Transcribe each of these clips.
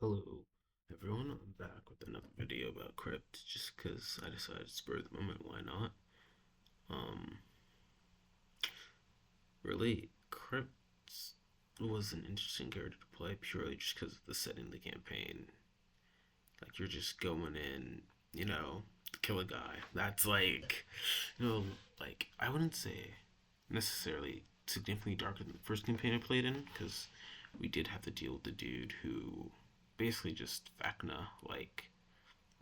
Hello, everyone. I'm back with another video about Krypt, just because I decided to spur the moment. Why not? Um, really, Krypt was an interesting character to play purely just because of the setting of the campaign. Like, you're just going in, to kill a guy. That's like, you know, I wouldn't say necessarily significantly darker than the first campaign I played in, because we did have to deal with the dude who basically just Vecna, like,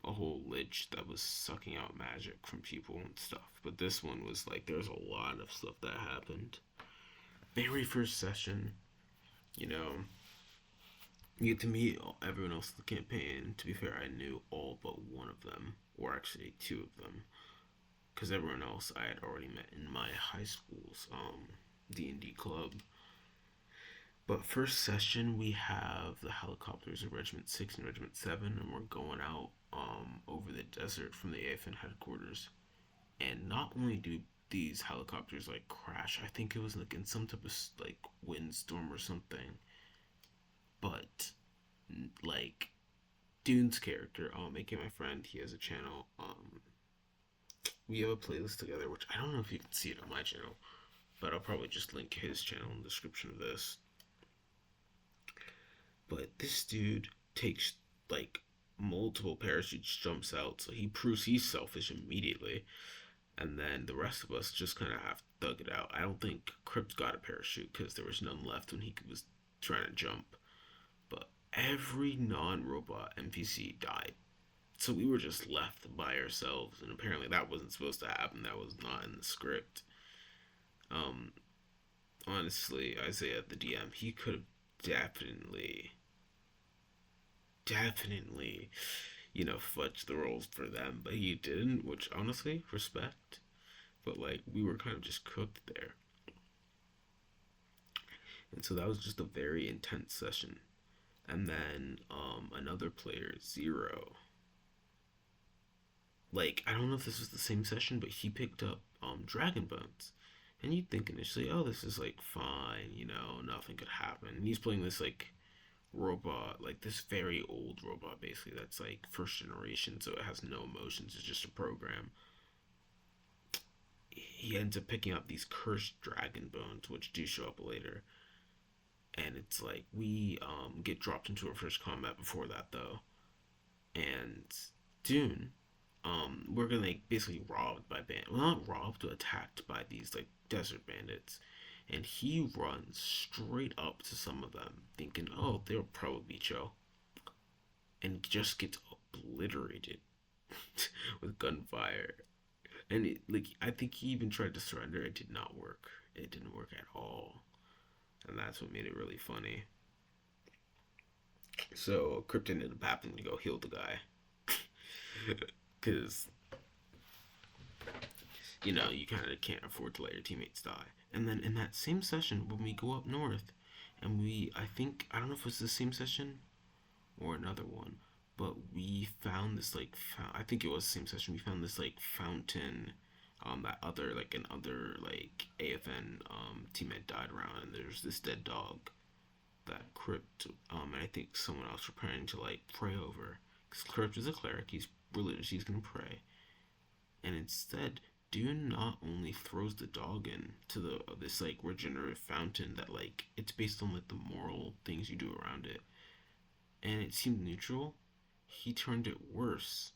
a whole lich that was sucking out magic from people and stuff. But this one was like there's a lot of stuff that happened. Very first session, you know, you get to meet everyone else in the campaign. To be fair, I knew all but one of them, or actually two of them, because everyone else I had already met in my high school's D&D club. But first session, we have the helicopters of Regiment 6 and Regiment 7, and we're going out over the desert from the AFN headquarters. And not only do these helicopters like crash, I think it was like in some type of like windstorm or something, but like Dune's character, making my friend, he has a channel. We have a playlist together, which I don't know if you can see it on my channel, but I'll probably just link his channel in the description of this. But this dude takes like multiple parachutes, jumps out, so he proves he's selfish immediately, and then the rest of us just kind of have to thug it out. I don't think Krypt got a parachute because there was none left when he was trying to jump, but every non-robot NPC died. So we were just left by ourselves, and apparently that wasn't supposed to happen. That was not in the script. Um, Honestly, Isaiah, the DM, he could have definitely, fudged the roles for them, but he didn't, which honestly, respect. But like, we were kind of just cooked there. And so that was just a very intense session. And then another player, Zero. Like, I don't know if this was the same session, but he picked up Dragon Bones. And you'd think initially, oh, this is like fine, nothing could happen. And he's playing this like robot, like this very old robot, basically, that's like first generation, so it has no emotions, it's just a program. He ends up picking up these cursed dragon bones, which do show up later. And it's like we get dropped into our first combat before that though, and Dune, we're gonna like basically robbed by well, not robbed, but attacked by these like desert bandits, and he runs straight up to some of them, thinking, oh, they'll probably be chill, and just gets obliterated with gunfire. And like I think he even tried to surrender. It did not work. It didn't work at all, and that's what made it really funny. So Krypt ended up having to go heal the guy because you kind of can't afford to let your teammates die. And then in that same session, when we go up north, and I think I don't know if it was the same session or another one, but we found this like I think it was the same session. We found this like fountain. That other like another like AFN teammate died around, and there's this dead dog that Krypt and I think someone else were planning to like pray over, because Krypt is a cleric. He's religious. He's gonna pray, and instead, Dune not only throws the dog in to the this like regenerative fountain that like it's based on like the moral things you do around it, and it seemed neutral. He turned it worse,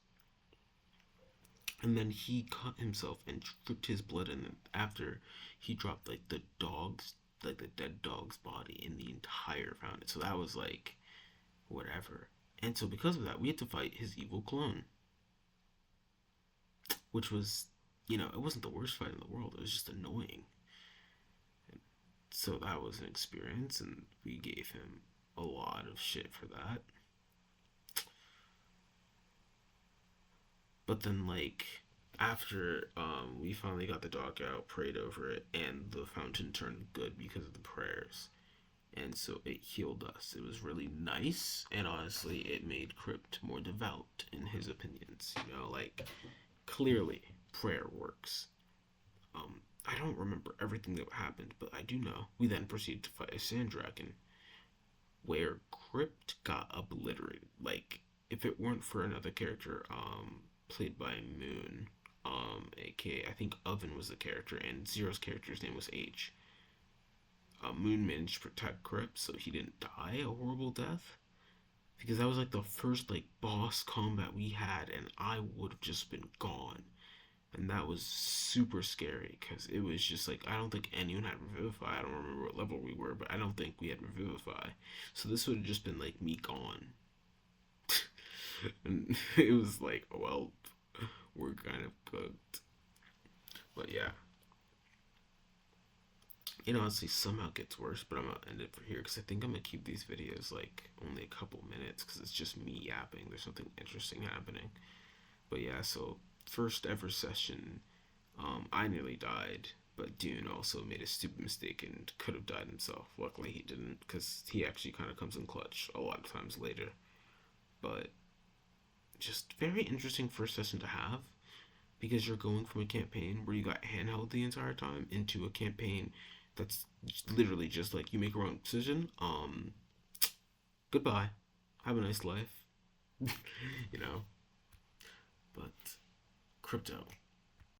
and then he cut himself and dripped his blood, and after he dropped like the dog's like the dead dog's body in the entire fountain. So that was like whatever. And so because of that, we had to fight his evil clone, which was, it wasn't the worst fight in the world. It was just annoying. And so that was an experience, and we gave him a lot of shit for that. But then, like, after we finally got the dog out, prayed over it, and the fountain turned good because of the prayers. And so it healed us. It was really nice, and honestly, it made Krypt more devout in his opinions. Like, clearly, prayer works. I don't remember everything that happened, but I do know we then proceeded to fight a sand dragon. where Krypt got obliterated. Like, if it weren't for another character, played by Moon, aka I think Oven was the character, and Zero's character's name was H. Moon managed to protect Krypt, so he didn't die a horrible death. Because that was like the first like boss combat we had, and I would have just been gone. And that was super scary because it was just like I don't think anyone had Revivify. I don't remember what level we were, but I don't think we had Revivify. So this would have just been like me gone. And it was like, well, we're kind of cooked. But yeah, honestly, somehow it gets worse. But I'm gonna end it for here because I think I'm gonna keep these videos like only a couple minutes because it's just me yapping. There's something interesting happening. But yeah, so first ever session, I nearly died, but Dune also made a stupid mistake and could have died himself. Luckily, he didn't, because he actually kind of comes in clutch a lot of times later. But just very interesting first session to have because you're going from a campaign where you got handheld the entire time into a campaign that's literally just like you make a wrong decision. Goodbye. Have a nice life. you know. But crypto.